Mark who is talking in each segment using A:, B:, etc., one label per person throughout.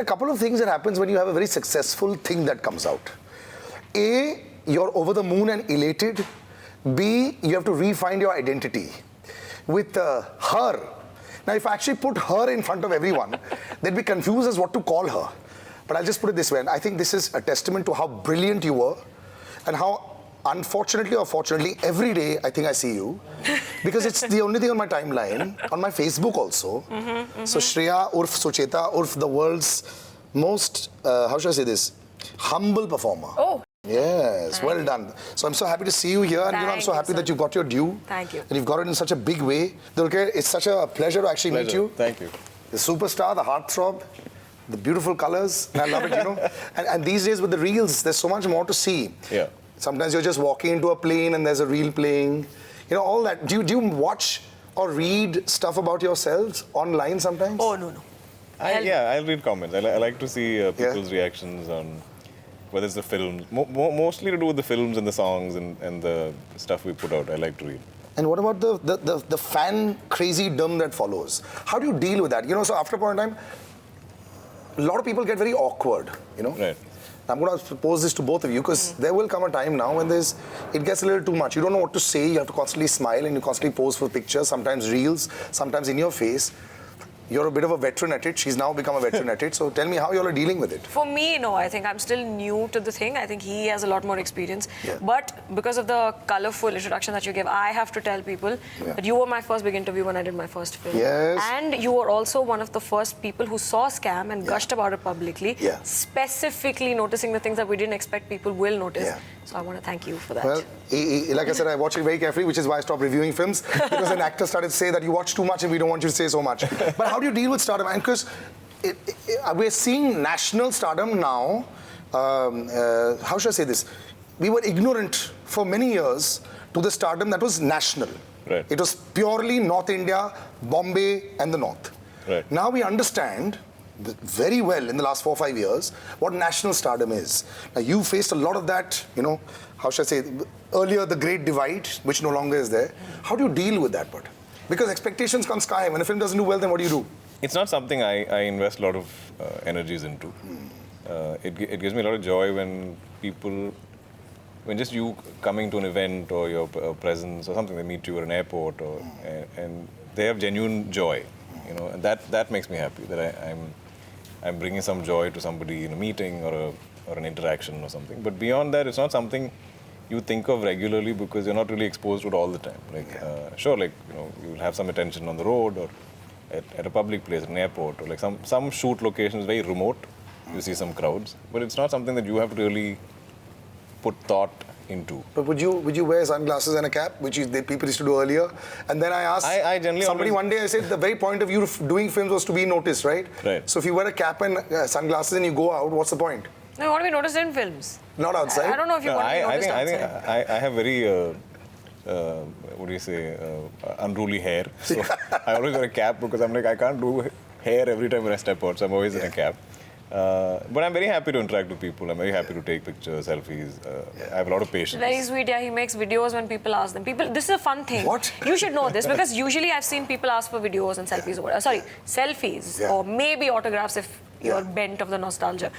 A: are a couple of things that happens when you have a very successful thing that comes out. A, you're over the moon and elated. B, you have to refine your identity. With her, now if I actually put her in front of everyone, they'd be confused as what to call her. But I'll just put it this way, and I think this is a testament to how brilliant you were and how, unfortunately or fortunately, every day I think I see you, because it's the only thing on my timeline, on my Facebook also. So Shreya Urf Sucheta Urf, the world's most, how should I say this, humble performer.
B: Oh.
A: Yes, well done. So I'm so happy to see you here, and I'm so happy that you got your due.
B: Thank you.
A: And you've got it in such a big way. Dulquer, it's such a pleasure to actually meet you.
C: Thank you.
A: The superstar, the heartthrob, the beautiful colors. I love it, you know. And these days with the reels, there's so much more to see.
C: Yeah.
A: Sometimes you're just walking into a plane and there's a reel playing. You know, all that. Do you watch or read stuff about yourselves online sometimes?
B: Oh, no.
C: I'll read comments. I like to see people's reactions on whether it's the films, mostly to do with the films and the songs and the stuff we put out. I like to read.
A: And what about the fan crazydom that follows? How do you deal with that? You know, so after a point in time, a lot of people get very awkward, you know?
C: Right.
A: I'm going to propose this to both of you, because there will come a time now when it gets a little too much. You don't know what to say. You have to constantly smile and you constantly pose for pictures, sometimes reels, sometimes in your face. You're a bit of a veteran at it. She's now become a veteran at it. So tell me how you all are dealing with it.
B: For me, no. I think I'm still new to the thing. I think he has a lot more experience.
A: Yeah.
B: But because of the colourful introduction that you gave, I have to tell people that you were my first big interview when I did my first film.
A: Yes.
B: And you were also one of the first people who saw Scam and gushed about it publicly, specifically noticing the things that we didn't expect people will notice.
A: Yeah.
B: So I want to thank you for that.
A: Well, like I said, I watch it very carefully, which is why I stopped reviewing films, because an actor started to say that you watch too much and we don't want you to say so much. But how do you deal with stardom? And because we're seeing national stardom now, how should I say this? We were ignorant for many years to the stardom that was national.
C: Right.
A: It was purely North India, Bombay and the North.
C: Right.
A: Now we understand very well in the last 4 or 5 years what national stardom is. Now you faced a lot of that, you know, how should I say, earlier the great divide, which no longer is there. How do you deal with that part? Because expectations come sky high. When a film doesn't do well, then what do you do?
C: It's not something I invest a lot of energies into. It gives me a lot of joy when just you coming to an event or your presence or something, they meet you at an airport and they have genuine joy, you know, and that makes me happy that I'm bringing some joy to somebody in a meeting or an interaction or something. But beyond that, it's not something you think of regularly because you're not really exposed to it all the time. Like, sure, like, you know, you'll have some attention on the road or at a public place, at an airport, or like some shoot location is very remote. You see some crowds, but it's not something that you have to really put thought into.
A: But would you wear sunglasses and a cap, which people used to do earlier? And then I asked somebody one day, I said the very point of you doing films was to be noticed, right?
C: Right.
A: So if you wear a cap and sunglasses and you go out, what's the point?
B: No, you want to be noticed in films.
A: Not outside?
B: I don't know if you want to be noticed outside.
C: I have very, what do you say, unruly hair. So I always wear a cap because I'm like, I can't do hair every time when I step out, so I'm always in a cap. But I'm very happy to interact with people. I'm very happy to take pictures, selfies. I have a lot of patience.
B: Very sweet, yeah. He makes videos when people ask them. This is a fun thing.
A: What?
B: You should know this because usually I've seen people ask for videos and selfies or selfies or maybe autographs if you're bent of the nostalgia.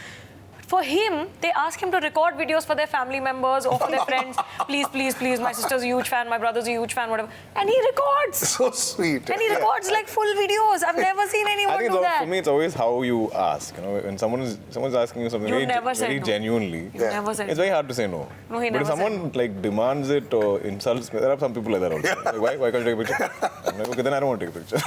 B: For him, they ask him to record videos for their family members or for their friends. Please, please, please, my sister's a huge fan, my brother's a huge fan, whatever. And he records.
A: So sweet.
B: And he records like full videos. I've never seen anyone do that.
C: For me, it's always how you ask. You know, when someone's asking you something very genuinely, it's very hard to say no.
B: No, he
C: but
B: never
C: if someone like demands it or insults me, there are some people like that also. Like, why can't you take a picture? I'm like, okay, then I don't want to take a picture.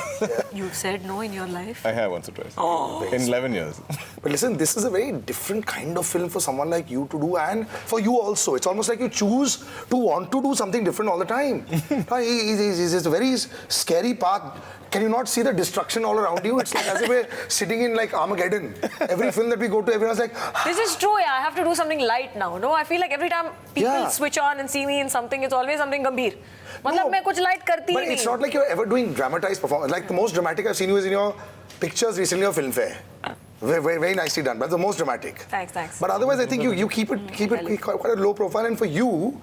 B: You've said no in your life?
C: I have once or twice.
B: Oh.
C: In 11 years.
A: But listen, this is a very different kind of film for someone like you to do, and for you also. It's almost like you choose to want to do something different all the time. It's a very scary path. Can you not see the destruction all around you? It's like as if we're sitting in like Armageddon. Every film that we go to, everyone's like...
B: This is true, yeah. I have to do something light now. No, I feel like every time people switch on and see me in something, it's always something gambhir. मतलब मैं कुछ light करती ही नहीं.
A: But it's not like you're ever doing dramatized performance. Like the most dramatic I've seen you is in your pictures recently of Filmfare. Very, very, very nicely done. But the most dramatic.
B: Thanks.
A: But otherwise, I think you keep it quite a low profile. And for you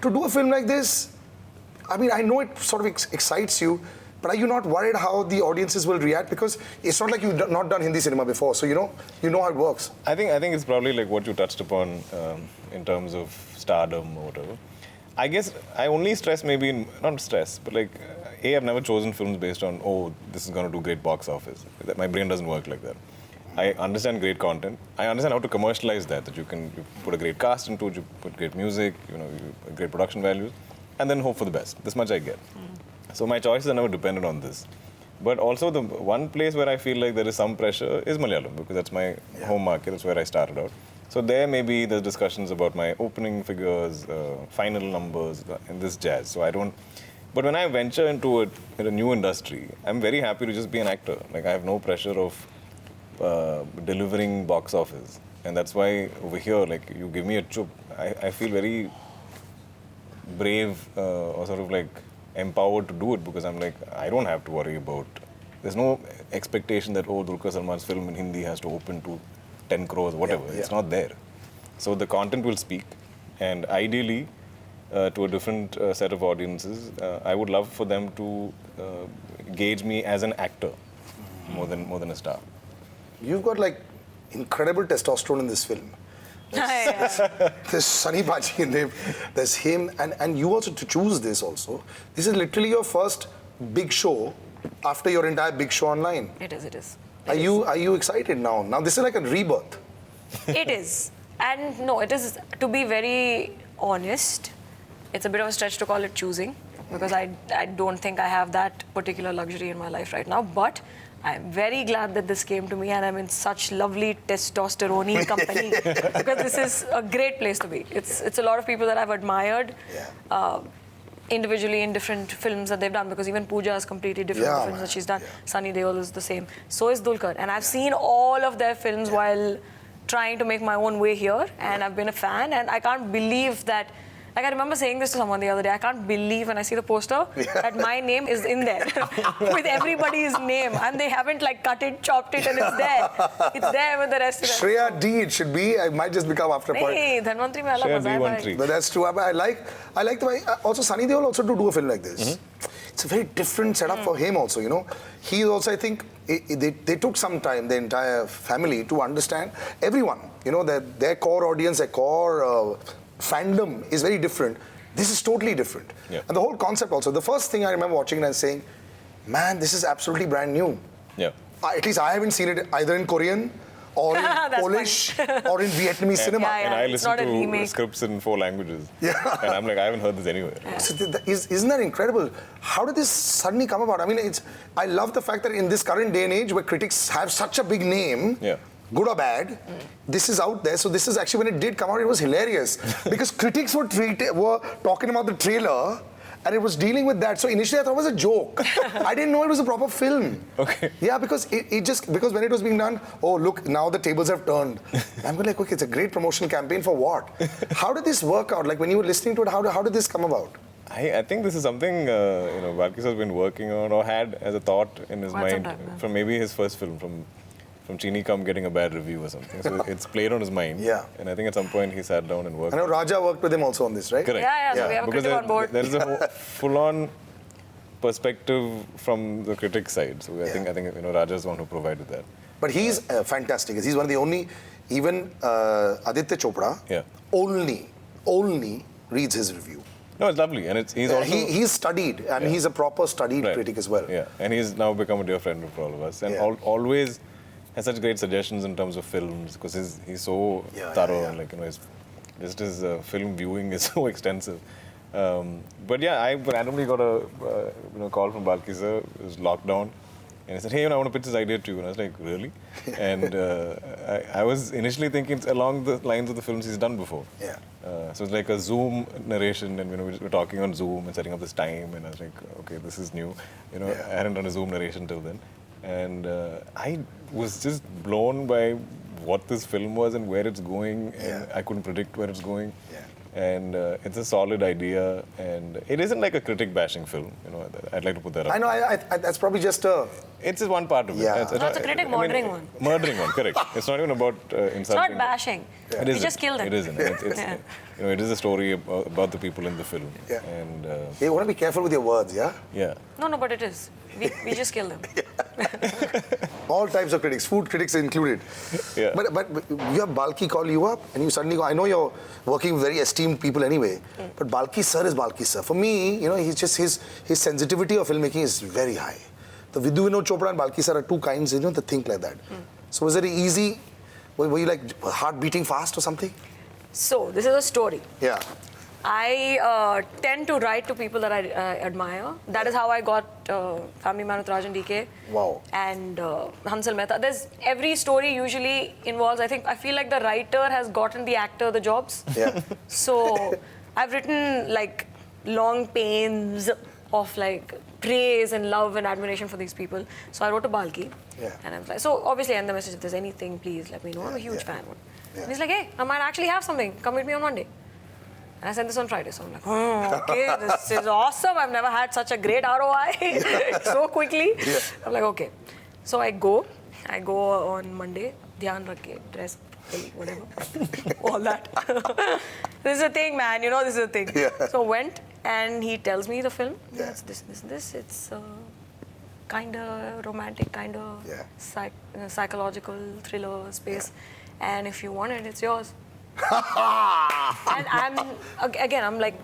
A: to do a film like this, I mean, I know it sort of excites you. But are you not worried how the audiences will react? Because it's not like you've not done Hindi cinema before, so you know how it works.
C: I think it's probably like what you touched upon in terms of stardom or whatever. I guess I only stress maybe, not stress, but like, I've never chosen films based on, oh, this is going to do great box office. My brain doesn't work like that. I understand great content. I understand how to commercialize that you put a great cast into it, you put great music, great production values, and then hope for the best. This much I get. So my choices are never dependent on this. But also the one place where I feel like there is some pressure is Malayalam, because that's my home market, that's where I started out. So there maybe there's discussions about my opening figures, final numbers, and this jazz. So I don't... But when I venture into a new industry, I'm very happy to just be an actor. Like, I have no pressure of delivering box office. And that's why over here, like, you give me a chup, I feel very brave or sort of like empowered to do it, because I'm like, I don't have to worry about... There's no expectation that, oh, Dulquer Salmaan's film in Hindi has to open to 10 crores, whatever. Yeah, yeah. It's not there. So the content will speak. And ideally, to a different set of audiences, I would love for them to gauge me as an actor more than a star.
A: You've got like incredible testosterone in this film. There's Sunny Baji in him, there's him, and you also to choose this also. This is literally your first big show after your entire big show online.
B: It is.
A: Are you excited now? Now this is like a rebirth.
B: It is. And no, it is, to be very honest, it's a bit of a stretch to call it choosing, because I don't think I have that particular luxury in my life right now. But I'm very glad that this came to me, and I'm in such lovely testosterone company, because this is a great place to be. It's a lot of people that I've admired individually in different films that they've done, because even Pooja is completely different the films that she's done. Sunny Deol is the same. So is Dulquer. And I've seen all of their films while trying to make my own way here, and I've been a fan, and I can't believe that. Like, I remember saying this to someone the other day, I can't believe when I see the poster that my name is in there with everybody's name, and they haven't like cut it, chopped it, and it's there. It's there with the rest of it.
A: Shreya D it should be. I might just become after a point.
B: Hey, Dhanwanthary mein alag maza hai.
A: But that's true. I like the way also Sunny Deol also to do a film like this. It's a very different setup for him also, He also, I think, they took some time, the entire family, to understand everyone, their core audience, their core fandom is very different. This is totally different.
C: Yeah.
A: And the whole concept also, the first thing I remember watching it and saying, man, this is absolutely brand new.
C: Yeah.
A: At least I haven't seen it either in Korean or in Polish or in Vietnamese cinema.
C: And I listen to scripts in 4 languages. Yeah. And I'm like, I haven't heard this anywhere.
A: Yeah. So isn't that incredible? How did this suddenly come about? I mean, I love the fact that in this current day and age where critics have such a big name, good or bad, this is out there. So this is actually, when it did come out, it was hilarious. Because critics were talking about the trailer, and it was dealing with that. So initially I thought it was a joke. I didn't know it was a proper film.
C: Okay.
A: Yeah, because because when it was being done, oh look, now the tables have turned. I'm like, okay, it's a great promotional campaign for what? How did this work out? Like, when you were listening to it, how did this come about?
C: I think this is something Balkis has been working on, or had as a thought in his mind from maybe his first film, from Chini Kam getting a bad review or something. So it's played on his mind. Yeah. And I think at some point he sat down and worked.
A: I know Raja worked with him also on this, right?
C: Correct.
B: Yeah. So we have a critic on board.
C: There is a full-on perspective from the critic side. So I think Raja is the one who provided that.
A: But he's fantastic. He's one of the only, even Aditya Chopra only reads his review.
C: No, it's lovely, and he's also...
A: He's studied, and he's a proper studied critic as well.
C: Yeah, and he's now become a dear friend for all of us, and always has such great suggestions in terms of films, because he's so thorough, and his film viewing is so extensive. But yeah, I randomly got a call from Balkis sir. It was lockdown, and he said, "Hey, I want to pitch this idea to you." And I was like, "Really?" And I was initially thinking it's along the lines of the films he's done before.
A: Yeah.
C: So it's like a Zoom narration, and we were talking on Zoom and setting up this time, and I was like, "Okay, this is new." I hadn't done a Zoom narration till then. And I was just blown by what this film was and where it's going, and I couldn't predict where it's going. And it's a solid idea, and it isn't like a critic bashing film. You know, I'd like to put that up.
A: I know. That's probably just a.
C: It's just one part of it.
A: Yeah.
B: That's a critic murdering one.
C: Murdering one, correct. It's not even about insulting.
B: It's not bashing.
C: It
B: We
C: isn't.
B: just killed them.
C: It isn't. You know, it is a story about the people in the film.
A: Yeah.
C: And
A: You want to be careful with your words, yeah?
C: yeah.
B: No, but it is. We just killed them.
A: All types of critics, food critics included.
C: Yeah.
A: But you have Balki call you up and you suddenly go, I know you're working with very esteemed people anyway, but Balki sir is Balki sir. For me, you know, he's just his sensitivity of filmmaking is very high. The Vidhu Vinod Chopra and Balki sir are two kinds, you know, to think like that. So was it easy? Were you like heart beating fast or something?
B: So, this is a story.
A: Yeah.
B: I tend to write to people that I admire. That is how I got Family Man with Raj and DK.
A: Wow.
B: And Harshad Mehta. Every story usually involves, I feel like the writer has gotten the actor the jobs.
A: Yeah.
B: So I've written like long pains of like praise and love and admiration for these people. So I wrote to Balki.
A: Yeah.
B: And I was like, so obviously I end the message, if there's anything, please let me know. I'm a huge fan.
A: Yeah.
B: And he's like, hey, I might actually have something. Come meet me on Monday. And I sent this on Friday. So I'm like, oh, okay, this is awesome. I've never had such a great ROI so quickly.
A: Yeah.
B: I'm like, okay. So I go on Monday. Dhyan rakhe, dress, whatever. All that. This is a thing, man. You know, this is a thing.
A: Yeah.
B: So went and he tells me the film.
A: Yeah.
B: It's this. It's kind of romantic, kind of psychological thriller space. And if you want it, it's yours. And I'm like,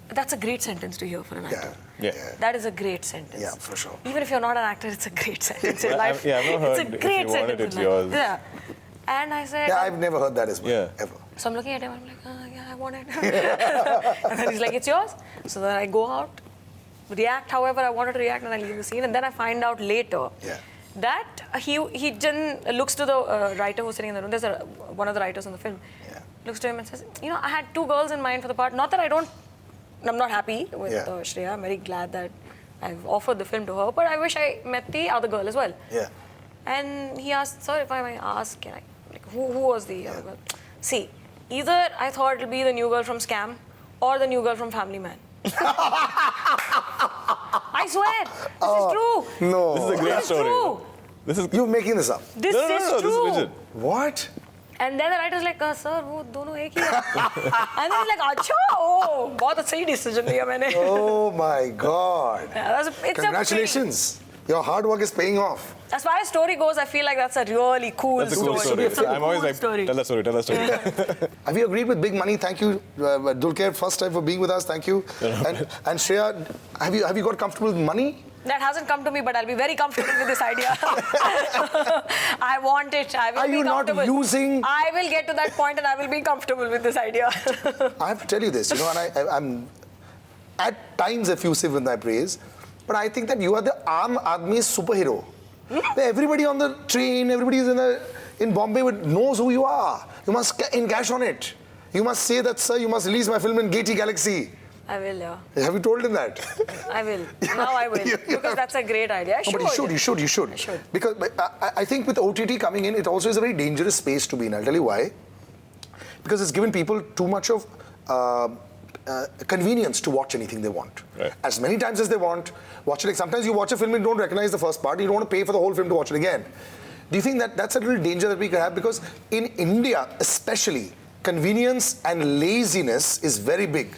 B: that's a great sentence to hear for an actor.
C: Yeah.
B: That is a great sentence.
A: Yeah, for sure.
B: Even if you're not an actor, it's a great sentence in life.
C: I've not heard
B: it's a great
C: if you want it,
B: sentence
C: it's
B: in life.
C: yours.
B: Yeah. And I said,
A: Yeah, I've never heard that as well,
C: Yeah.
A: ever.
B: so I'm looking at him, I'm like, yeah, I want it. And then he's like, it's yours. So then I go out, react however I wanted to react, and I leave the scene. And then I find out later that he then looks to the writer who's sitting in the room. There's one of the writers on the film.
A: Yeah.
B: Looks to him and says, you know, I had two girls in mind for the part. Not that I'm not happy with Shreya. I'm very glad that I've offered the film to her, but I wish I met the other girl as well.
A: Yeah.
B: And he asked, sir, if I may ask, can I, like, who was the other girl? See, either I thought it'll be the new girl from Scam or the new girl from Family Man. I swear, this is true.
A: No.
C: This is a great
B: This is
C: story.
B: true.
C: This is
A: You're making this up.
B: This
C: no,
B: is
C: this
B: true.
C: is legit.
A: What?
B: And then the writer's like, sir, वो दोनों एक ही है. And then he's like, अच्छा, oh, बहुत सही decision लिया मैंने.
A: Oh my God.
B: Yeah,
A: Congratulations. Your hard work is paying off.
B: As far as story goes, I feel like that's a really cool
C: That's a cool story.
B: It's a
C: I'm always
B: cool
C: like,
B: story.
C: tell that story.
A: Have you agreed with big money? Thank you, Dulquer, first time for being with us. Thank you. And Shreya, have you got comfortable with money?
B: That hasn't come to me, but I'll be very comfortable with this idea. I want it. I will
A: Are
B: be
A: you not
B: comfortable.
A: using-
B: I will get to that point and I will be comfortable with this idea.
A: I have to tell you this, you know, and I'm at times effusive with my praise, but I think that you are the Aam Aadmi's superhero. Everybody on the train, everybody in Bombay knows who you are. You must encash on it. You must say that, sir, you must release my film in Gaiety Galaxy.
B: I will, yeah.
A: Have you told him that?
B: I will. Now I will. Because that's a great idea.
A: No, but you should.
B: I should.
A: Because I think with OTT coming in, it also is a very dangerous space to be in. I'll tell you why. Because it's given people too much of convenience to watch anything they want.
C: Right.
A: As many times as they want. Watch it. Like sometimes you watch a film and you don't recognize the first part. You don't want to pay for the whole film to watch it again. Do you think that that's a little danger that we could have? Because in India, especially, convenience and laziness is very big.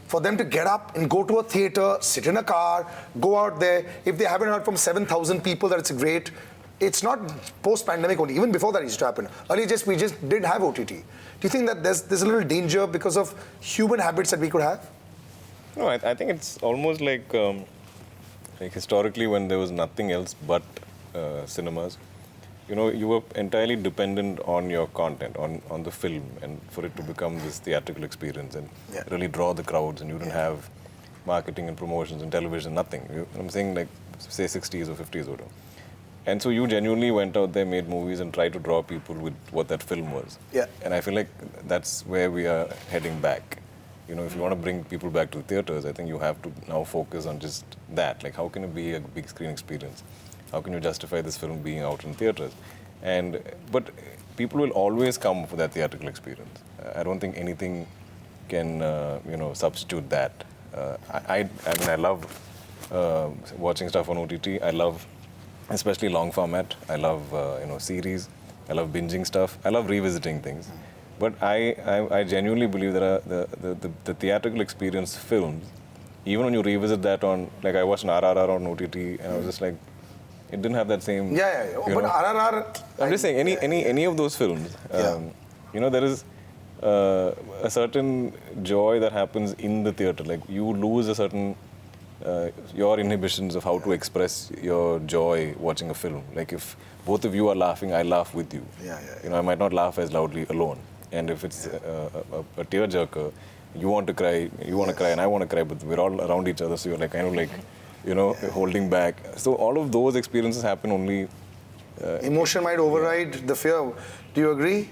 A: For them to get up and go to a theatre, sit in a car, go out there. If they haven't heard from 7,000 people that it's great, it's not post-pandemic only. Even before that used to happen. Earlier, we just did have OTT. Do you think that there's a little danger because of human habits that we could have?
C: No, I think it's almost like historically when there was nothing else but cinemas, you know, you were entirely dependent on your content, on the film, and for it to become this theatrical experience and really draw the crowds, and you didn't have marketing and promotions and television, nothing. I'm saying like, say 60s or 50s or whatever. And so you genuinely went out there, made movies and tried to draw people with what that film was.
A: Yeah.
C: And I feel like that's where we are heading back. You know, if you want to bring people back to the theaters, I think you have to now focus on just that. Like, how can it be a big screen experience? How can you justify this film being out in theaters? But people will always come for that theatrical experience. I don't think anything can, substitute that. I mean, I love watching stuff on OTT. I love, especially long format. I love, series. I love binging stuff. I love revisiting things. But I genuinely believe that the theatrical experience films, even when you revisit that on, like I watched an RRR on OTT, and I was just like, it didn't have that same.
A: Yeah. But RRR.
C: I'm just saying, any of those films, there is a certain joy that happens in the theater. Like you lose a certain your inhibitions of how to express your joy watching a film. Like if both of you are laughing, I laugh with you. I might not laugh as loudly alone. And if it's a tearjerker, you want to cry, and I want to cry, but we're all around each other, so you're like kind of like, holding back. So all of those experiences happen only.
A: Emotion might override the fear. Do you agree?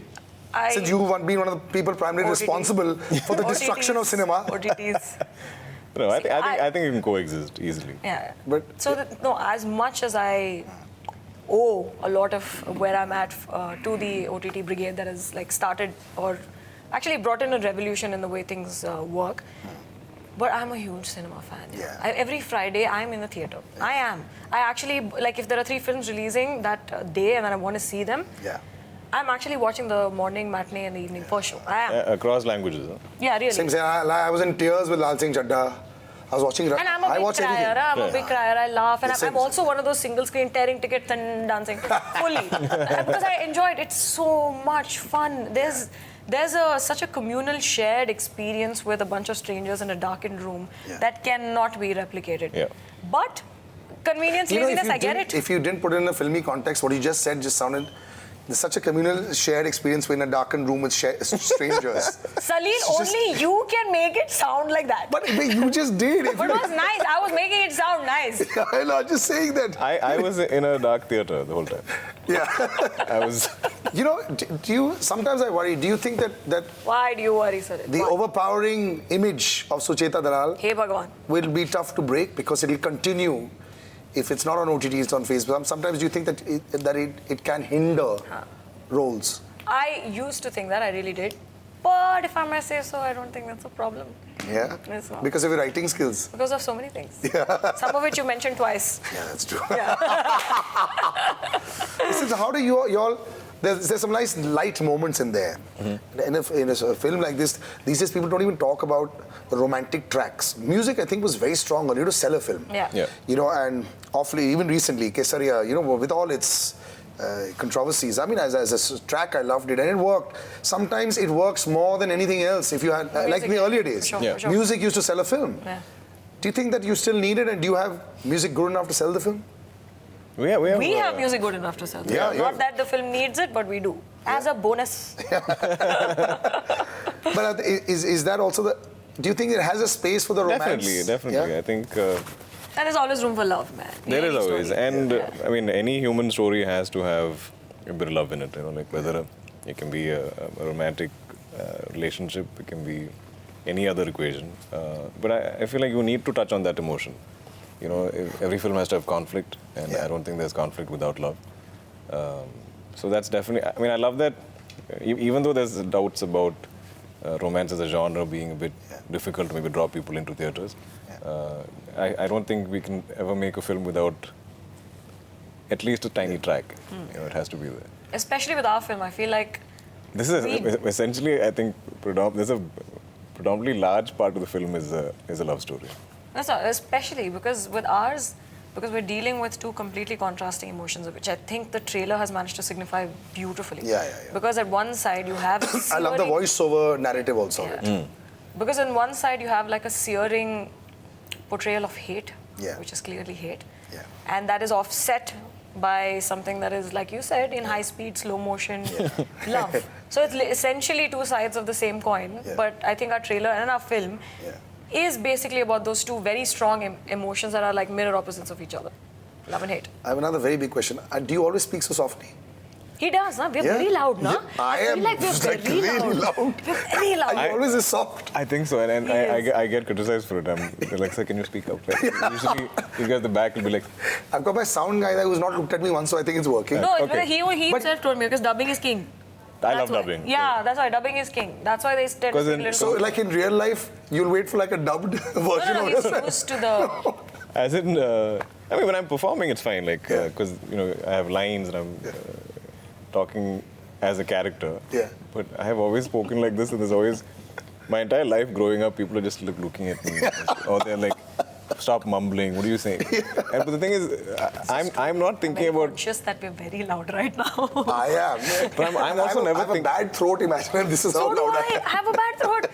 A: Since you've been one of the people primarily responsible for the destruction of cinema.
B: OTTs.
C: No, I think it can coexist easily.
B: Yeah.
A: But
B: as much as I owe a lot of where I'm at to the OTT brigade that has like started or actually brought in a revolution in the way things work. But I'm a huge cinema fan. Every Friday, I'm in the theater. I am. I actually, like if there are 3 films releasing that day and I want to see them, I'm actually watching the morning matinee and the evening first show. I am.
C: Across languages, huh?
B: Yeah, really.
A: Same. I was in tears with Lal Singh Chaddha. I was watching.
B: And I'm a big crier. I'm a big crier. I laugh, and I'm also one of those single screen tearing tickets and dancing fully because I enjoy it. It's so much fun. There's such a communal shared experience with a bunch of strangers in a darkened room that cannot be replicated. But convenience, laziness, I get it.
A: If you didn't put it in a filmy context, what you just said just sounded. There's such a communal shared experience in a darkened room with strangers.
B: Salil, only you can make it sound like that.
A: But you just did.
B: But it was nice. I was making it sound nice.
A: I'm not just saying that.
C: I was in a dark theater the whole time.
A: Yeah.
C: I was.
A: Do you, sometimes I worry, do you think that
B: Why do you worry, sir?
A: The overpowering image of Sucheta Dalal
B: Hey Bhagwan.
A: will be tough to break because it will continue. If it's not on OTT, it's on Facebook. Sometimes do you think that it can hinder roles? I
B: used to think that, I really did. But if I may say so, I don't think that's a problem.
A: Yeah?
B: It's not.
A: Because of your writing skills?
B: Because of so many things. Some of which you mentioned twice.
A: Yeah, that's true.
B: Yeah.
A: So how do you all... There's some nice light moments in there. In a film like this, these days people don't even talk about romantic tracks. Music, I think, was very strong earlier to sell a film. And awfully, even recently, Kesaria, with all its controversies. I mean, as a track, I loved it and it worked. Sometimes it works more than anything else. If you had, like in the earlier days,
B: Sure.
A: music used to sell a film. Do you think that you still need it, and do you have music good enough to sell the film?
C: We
B: have music good enough to sell. Not that the film needs it, but we do. As a bonus.
A: But is that also the... Do you think it has a space for the romance?
C: Definitely. I think...
B: and there's always room for love, man.
C: There is always. And, I mean, any human story has to have a bit of love in it. Like whether it can be a romantic relationship, it can be any other equation. But I feel like you need to touch on that emotion. Every film has to have conflict, and I don't think there's conflict without love. So that's definitely... I mean, I love that, even though there's doubts about romance as a genre being a bit difficult to maybe draw people into theatres, I don't think we can ever make a film without at least a tiny track. It has to be there.
B: Especially with our film, I feel like...
C: This is essentially, I think, there's a predominantly large part of the film is a love story.
B: That's not, especially because with ours, because we're dealing with 2 completely contrasting emotions, which I think the trailer has managed to signify beautifully. Because at one side you have...
A: I love the voiceover narrative also.
B: Because on one side you have like a searing portrayal of hate, which is clearly hate. And that is offset by something that is, like you said, in high speed, slow motion, love. So it's essentially 2 sides of the same coin. But I think our trailer and our film is basically about those 2 very strong emotions that are like mirror opposites of each other. Love and hate.
A: I have another very big question. Do you always speak so softly?
B: He does, huh? We're very loud, no?
A: I feel like we're very loud.
B: We're very loud.
A: I'm always soft.
C: I think so, and I get criticized for it. They're like, sir, can you speak up? Like, usually, you guys at the back will be like...
A: I've got my sound guy who's not looked at me once, so I think it's working.
B: No, he himself told me, because dubbing is king.
C: I love dubbing.
B: Yeah, that's why dubbing is king. That's why they tend to speak a
A: So,
B: little.
A: like in real life, you'll wait for like a dubbed version
B: No,
A: of
B: he's
A: yourself.
B: used to the.
C: As in, I mean, when I'm performing, it's fine. Like, because I have lines and I'm talking as a character.
A: Yeah.
C: But I have always spoken like this, and there's always my entire life growing up, people are just looking at me, or they're like, "Stop mumbling. What are you saying?" And but the thing is, I'm not thinking
B: I'm
C: about.
B: conscious that we're very loud right now.
A: I am.
C: But I'm also never
A: I have a
C: thinking.
A: bad throat. Imagine if this is
B: So
A: how
B: do
A: loud
B: I. I have a bad throat.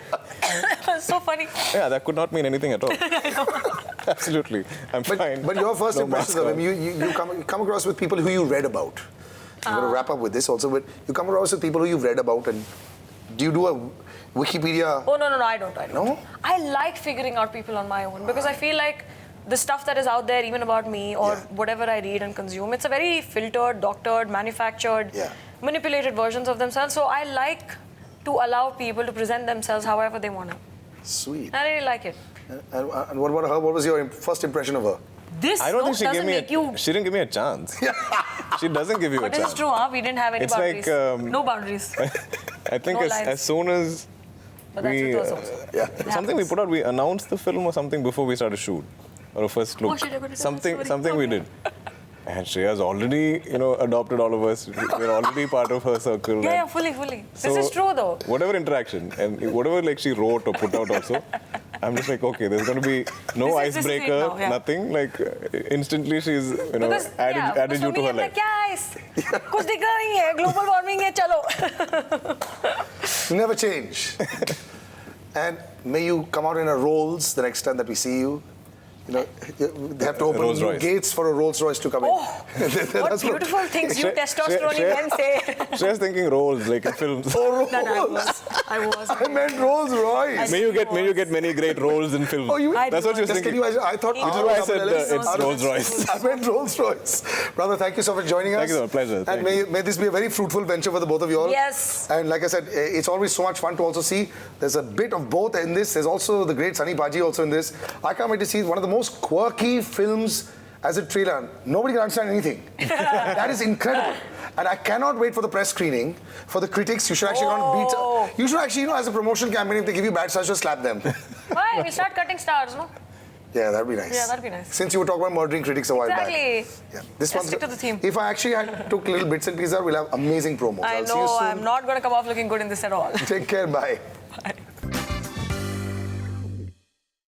B: It's so funny.
C: Yeah, that could not mean anything at all. Absolutely, I'm fine.
A: But your first
C: No
A: impressions
C: mask
A: of him, you come across with people who you read about. I'm going to wrap up with this also, but you come across with people who you've read about, and do you do a Wikipedia?
B: Oh, no, I don't.
A: No?
B: I like figuring out people on my own because I feel like the stuff that is out there, even about me or whatever I read and consume, it's a very filtered, doctored, manufactured, manipulated versions of themselves. So I like to allow people to present themselves however they want to.
A: Sweet.
B: I really like it.
A: And what about her? What was your first impression of her?
B: This
C: I don't think she
B: doesn't
C: gave me
B: make you.
C: She didn't give me a chance. She doesn't give you a
B: But this
C: chance.
B: is true, huh? We didn't have any
C: It's
B: boundaries.
C: like,
B: no boundaries.
C: I think
B: No
C: as
B: lines.
C: soon as
B: But that's
C: we
B: with us also. It
C: something we
B: happens.
C: put out, we announced the film or something before we started shoot, or a first look.
B: Oh, shit, I gotta tell the story.
C: Something we did. And Shreya's already, adopted all of us. We're already part of her circle.
B: Yeah,
C: and
B: fully.
C: so
B: This is true though.
C: Whatever interaction and whatever like she wrote or put out also, I'm just like, okay, there's going to be no
B: This is
C: icebreaker,
B: now, yeah.
C: nothing. Like instantly she's,
B: Because,
C: added
B: because
C: you
B: for
C: to
B: me,
C: her
B: I'm like,
C: life.
B: guys, कुछ दिख रहा नहीं है, global warming है, चलो.
A: Never change. And may you come out in a Rolls the next time that we see you. They have to open
C: Rolls
A: new
C: Royce.
A: gates for a Rolls Royce to come in.
B: Oh, what beautiful things you testosterone men say.
C: Shreya's thinking roles like in films.
A: Oh, Rolls.
B: No, I was.
A: I meant Rolls Royce.
C: May you get many great roles in films.
A: Oh, you-
C: That's what she was
A: Just can
C: thinking.
A: you imagine? I thought.
C: Which is why I said it's Rolls Royce.
A: I meant Rolls Royce. Brother, thank you so much for joining us.
C: Thank you so much. Pleasure.
A: And
C: Thank
A: may this be a very fruitful venture for the both of you all.
B: Yes.
A: And like I said, it's always so much fun to also see. There's a bit of both in this. There's also the great Sunny Baji also in this. I can't wait to see one of the most quirky films as a trailer. Nobody can understand anything. That is incredible. And I cannot wait for the press screening. For the critics, you should actually go and beat. You should actually, as a promotion campaign, if they give you bad stars, just slap them.
B: Why? We'll start cutting stars, no?
A: Yeah, that'd be nice.
B: Yeah, that'd be nice.
A: Since you were talking about murdering critics a while back.
B: Exactly.
A: Yeah. This
B: Let's
A: one's
B: stick to the theme.
A: If I actually took little bits and pieces out, we'll have amazing promos.
B: I
A: I'll see you
B: know,
A: soon.
B: I'm not going to come off looking good in this at all.
A: Take care. Bye.
B: Bye.